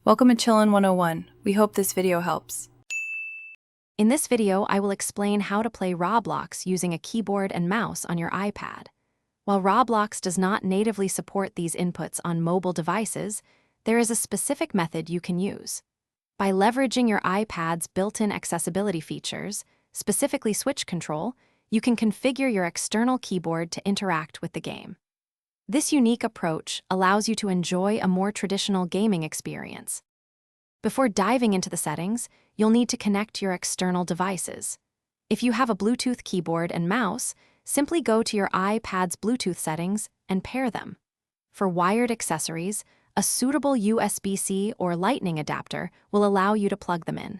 Welcome to Chillin' 101. We hope this video helps. In this video, I will explain how to play Roblox using a keyboard and mouse on your iPad. While Roblox does not natively support these inputs on mobile devices, there is a specific method you can use. By leveraging your iPad's built-in accessibility features, specifically switch control, you can configure your external keyboard to interact with the game. This unique approach allows you to enjoy a more traditional gaming experience. Before diving into the settings, you'll need to connect your external devices. If you have a Bluetooth keyboard and mouse, simply go to your iPad's Bluetooth settings and pair them. For wired accessories, a suitable USB-C or Lightning adapter will allow you to plug them in.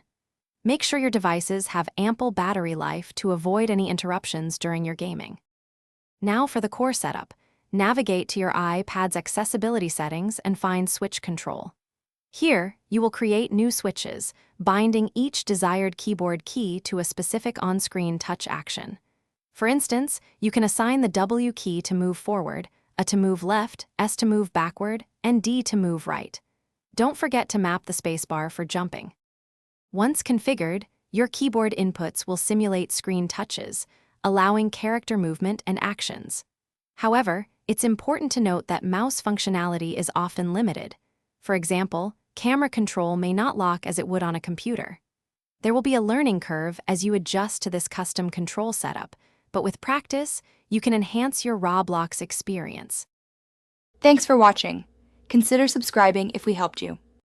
Make sure your devices have ample battery life to avoid any interruptions during your gaming. Now for the core setup. Navigate to your iPad's accessibility settings and find Switch Control. Here, you will create new switches, binding each desired keyboard key to a specific on-screen touch action. For instance, you can assign the W key to move forward, A to move left, S to move backward, and D to move right. Don't forget to map the spacebar for jumping. Once configured, your keyboard inputs will simulate screen touches, allowing character movement and actions. However, it's important to note that mouse functionality is often limited. For example, camera control may not lock as it would on a computer. There will be a learning curve as you adjust to this custom control setup, but with practice, you can enhance your Roblox experience. Thanks for watching. Consider subscribing if we helped you.